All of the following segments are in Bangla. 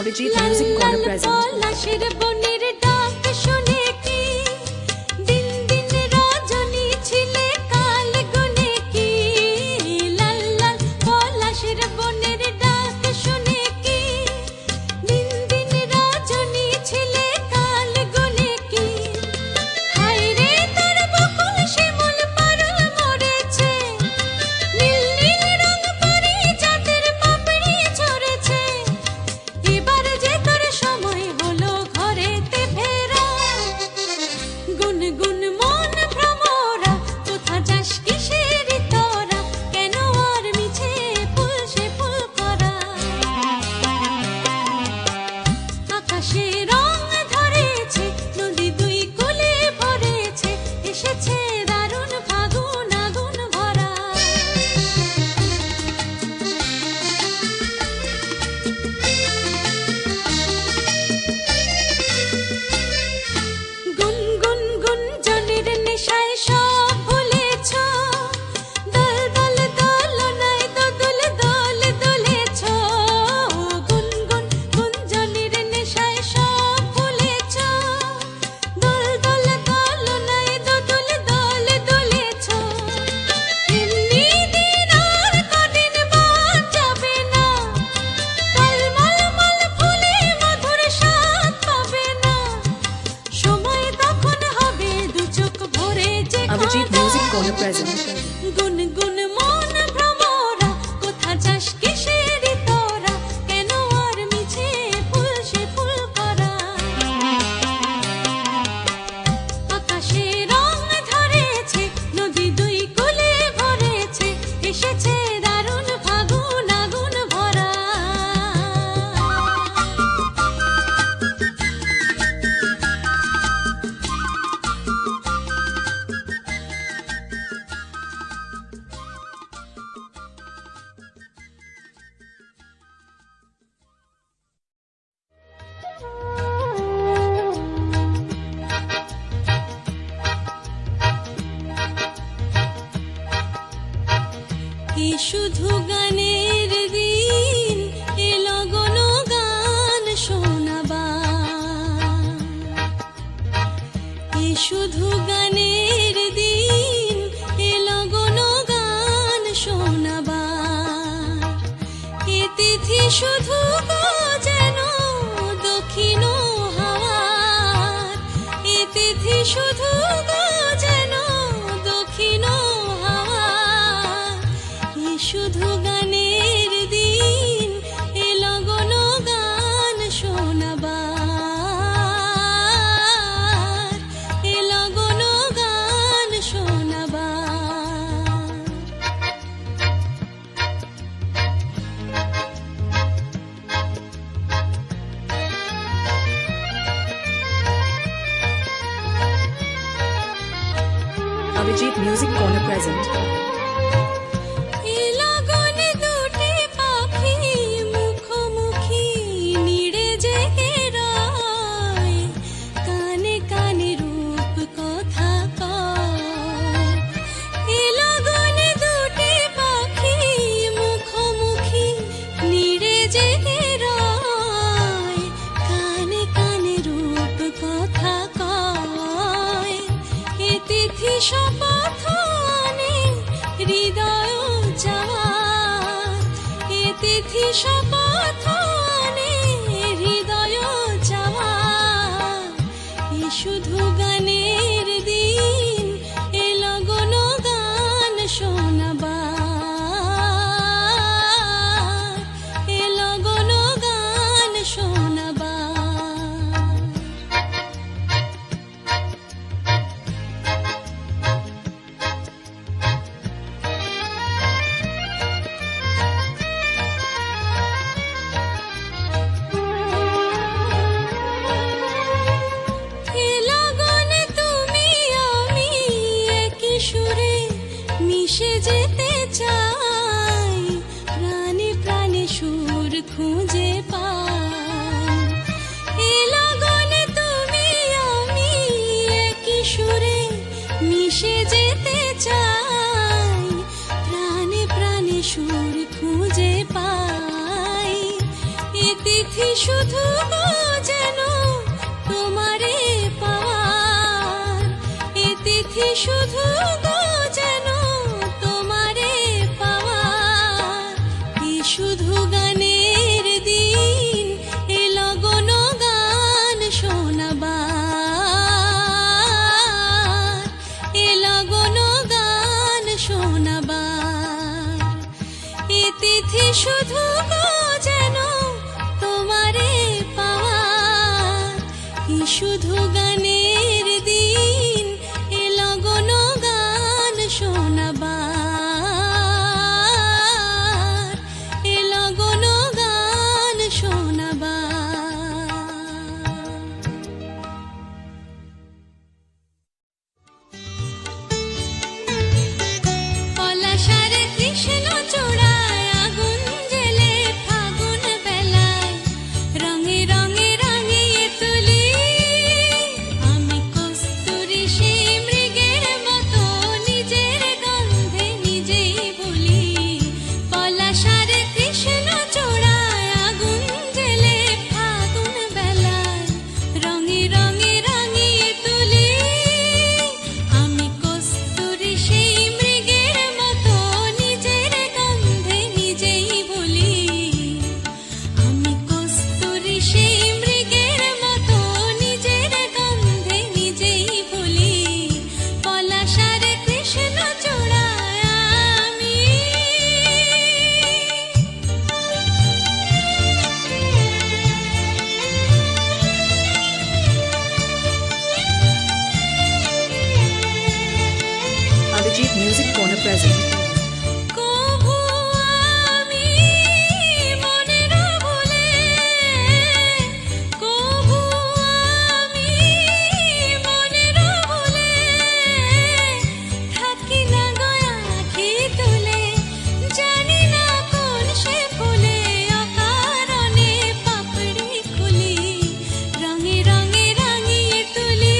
Abhijit Music Corner present. Abhijit Music Corner present. শুধু গানের দিন এলো গণ গান শোনাবার, শুধু গানের দিন এলো গণ গান শোনাবার। এ তিথি শুধু যেন দক্ষিণ হাওয়ার, এ তিথি শুধু যেন দক্ষিণ শুধু গানের দিন এলো গণ গান শোনাবার, এলো গণ গান শোনাবার। Abhijit Music Corner present. শপথ হৃদয় যাওয়ার, এ তিথি শপথ হৃদয় যাওয়ার। শুধু গানের দিন এলো গণ গান শোনাবার, এলো গণ গান শোনাবার। মিশে যেতে চাই, প্রাণে প্রাণে সুর খুঁজে পাই। এ লগনে তুমি আমি একই সুরে মিশে যেতে চাই, প্রাণে প্রাণে সুর খুঁজে পাই। এ তিথি শুধু গো যেন তোমারে পাওয়ার, এ তিথি শুধু গো যেন তোমারে পাওয়ার, এ শুধু গানের দিন, এ লগন গান শোনাবার, এ লগন গান শোনাবার, এ তিথি শুধু গো যেন তোমারে পাওয়ার, এ শুধু গানের দিন, এ লগন গান শোনাবার, এ লগন গান শোনাবার। পলাশারে কৃষ্ণ চূড়ায় আগুন জ্বেলে ফাগুন বেলায়, রঙে রঙে রাঙিয়ে তুলি আমি কস্তুরী সেই মৃগের মতো, নিজের গন্ধে নিজেই ভুলি। পলাশারে কৃষ্ণ চূড়ায় আগুন জ্বেলে ফাগুন বেলায়, রঙে রঙে রাঙিয়ে তুলি আমি কস্তুরী সেই মৃগের মতো, নিজের গন্ধে নিজেই ভুলি। আমি কস্তুরী সেই মৃগের মতো, নিজের গন্ধে নিজেই ভুলি। পলাশারে কৃষ্ণ চূড়ায় আমি। Avijit Music Corner present. কভু আমি মনের ভুলে, কভু আমি মনের ভুলে, থাকি না গো আঁখি তুলে, জানি না কোন সে ফুলে অকারণে পাপড়ি খুলি। রঙে রঙে রাঙিয়ে তুলি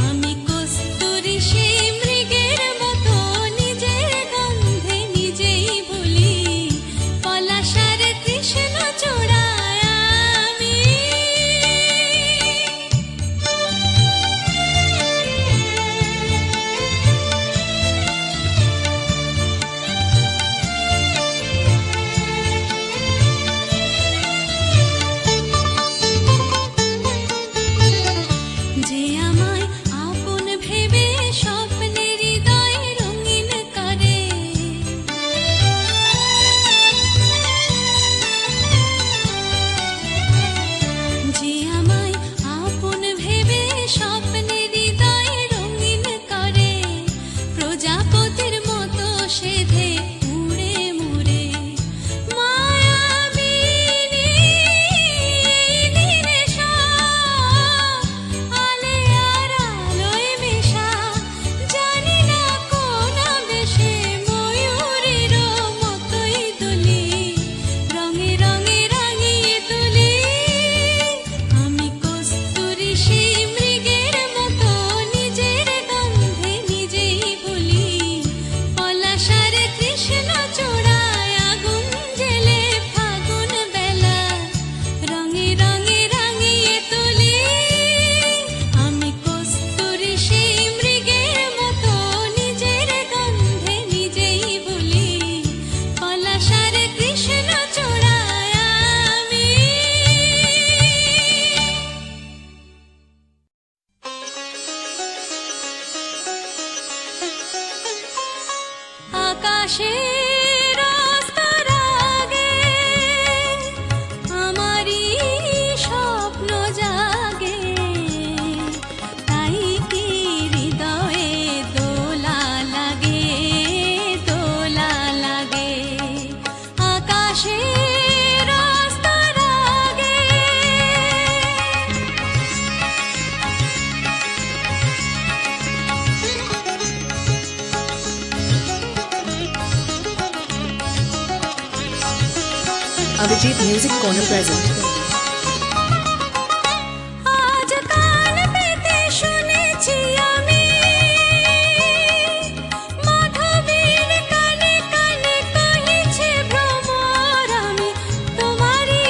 আমি কস্তুরী সেই মৃগের মতো, নিজের গন্ধে নিজেই ভুলি। পলাশারে কৃষ্ণ চূড়ায় আমি। যে আমায় আপন ভেবে স্বপ্নের হৃদয় রঙিন করে, যে আমায় আপন ভেবে স্বপ্নের হৃদয় রঙিন করে, প্রজাপতির মতো সেধে উড়ে মুড়ে মায়াবিনী নিরেশা, আলে আর আলোয় মেশা, জানি না কোন বেশে ময়ূরীর মতোই দুলি। রঙে রঙে রাঙিয়ে তুলি আমি কস্তুরী সেই মৃগের মতো, নিজের গন্ধে নিজেই ভুলি। পলাশারে কৃষ্ণ চূড়ায় আগুন জ্বেলে ফাগুন বেলা, রঙে রঙে রাঙিয়ে তুলি আমি কস্তুরী সেই মৃগের মতো, নিজের গন্ধে নিজেই ভুলি। পলাশারে কৃষ্ণ চূড়ায় আমি। আকাশের স্তরাগে আমারই স্বপ্ন জাগে, তাই কি হৃদয়ে দোলা লাগে, দোলা লাগে। আকাশের স্তরাগে Avijit Music Corner present. আজ কান পেতে শুনেছি আমি মাধবীর কানে কানে কহিছে ভ্রমর, আমি তোমারই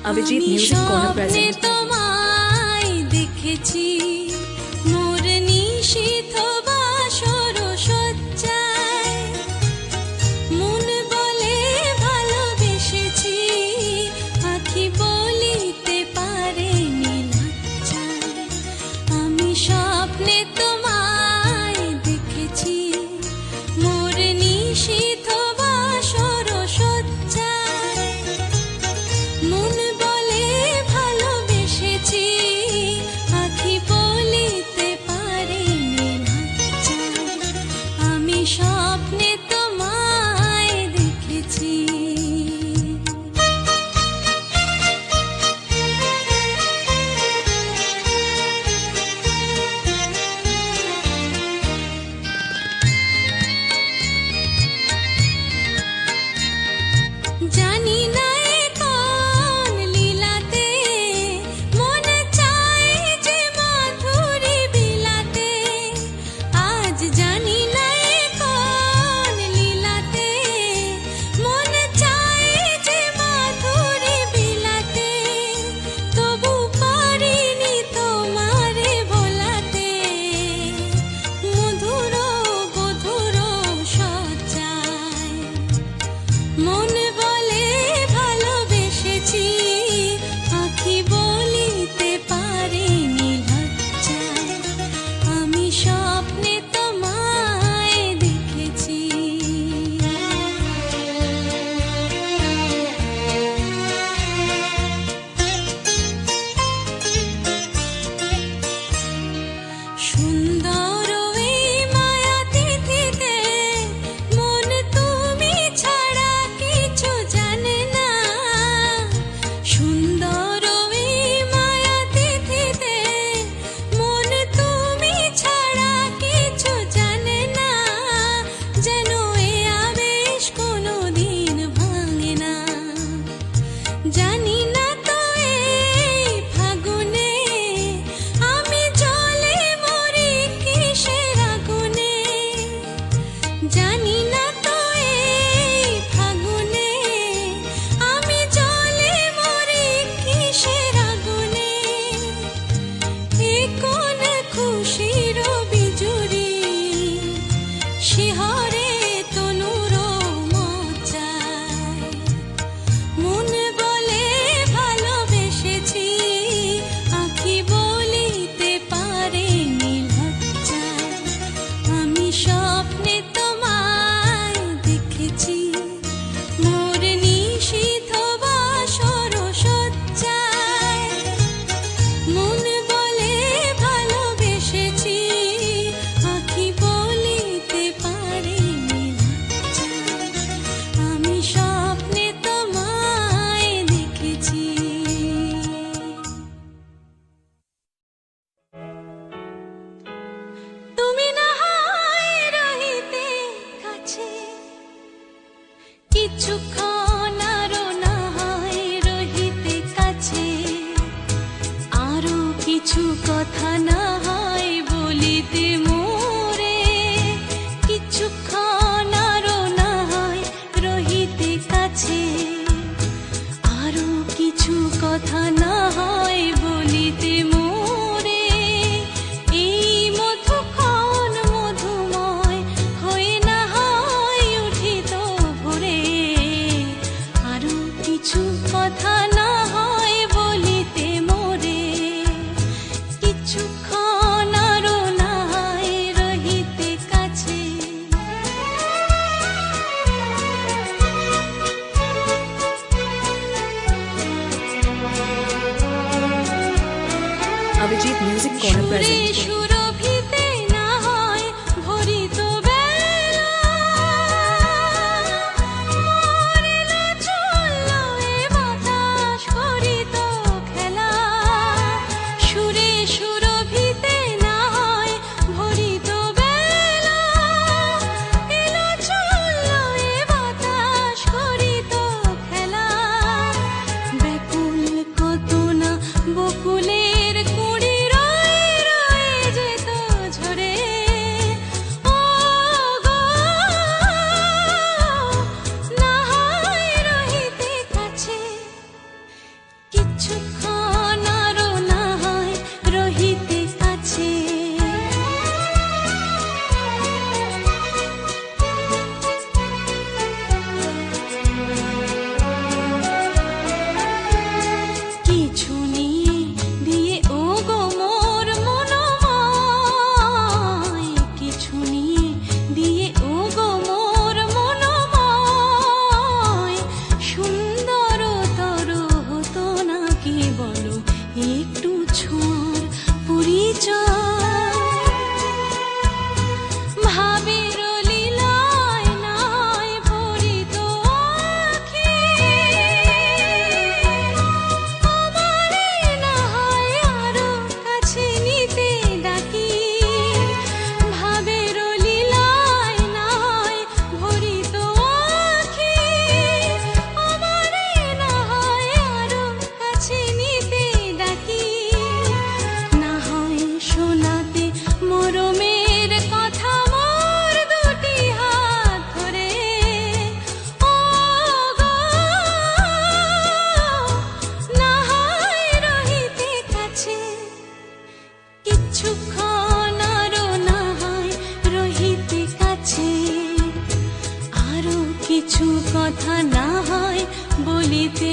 Abhijit আমি Music Corner স্বপ্নে present. তোমায় দেখেছি মোর নিশীথ বাসর সজ্জায় মন বলে ভালোবেসেছি আখি বলিতে পারেনি লজ্জায় আমি স্বপ্নে তোমায় দেখেছি মোর নিশীথ বাসর সজ্জায় মন বলে ভালোবেসেছি আখি বলিতে পারিনি লজ্জায় আমি স্বপ্নে তোমায় দেখেছি জানি না এ কোন লীলাতে মন চায় যে মাধুরী বিলাতে আজ জানি না এ কোন লীলাতে মন চায় যে মাধুরী বিলাতে তবু পারিনি তোমারে ভোলাতে মধুর বধুর সজ্জায় মন বলে ভালোবেসেছি আখি বলিতে পারিনি লজ্জায় আমি স্বপ্নে তোমায় দেখেছি সুন্দর এই মায়া তিথিতে মন তুমি ছাড়া কিছু জানে না সুন্দর এই মায়া তিথিতে মন তুমি ছাড়া কিছু জানে না যেন এ আবেশ কোনোদিন ভাঙে না জানি না তো এই ফাগুনে আমি জলে মরি কিসের আগুনে জানি না তো এই ফাগুনে আমি জলে মরি কিসের আগুনে এ কোন খুশির বিজুরি শিহরে তনুর মজ্জায় মন বলে ভালোবেসেছি আখি বলিতে পারেনি লজ্জায় আমি স্বপ্নে তোমায় দেখেছি মোর নিশীথ বাসর সজ্জায় মন বলে ভালোবেসেছি আখি বলিতে পারিনি লজ্জায় আমি স্বপ্নে তোমায় দেখেছি তুমি না হয় রহিতে কাছে কিছুক্ষণ আরো না হয় রহিতে কাছে আরো কিছু কথা না হয় বলিতে মোরে কিছুক্ষণ আরো না হয় রহিতে কাছে আরো কিছু কথা না হয় বলিতে মোরে এই মধুক্ষণ মধুময় হয়ে না হয় উঠিত ভোরে আরো কিছু কথা না হয় বলিতে মোরে কিছুক্ষণ আরো না হয় রহিতে কাছে Abhijit Music Corner সুরে present. সুরভিতে না হয় ভরিত বেলা মরেল চলল এ বাতাস করিত খেলা সুরে সুরভিতে না হয় ভরিত বেলা এলো চলল এ বাতাস করিত খেলা ব্যাকুল কত না বকুলের কুড়ি রয়ে রয়ে যে কথা না হয় বলিতে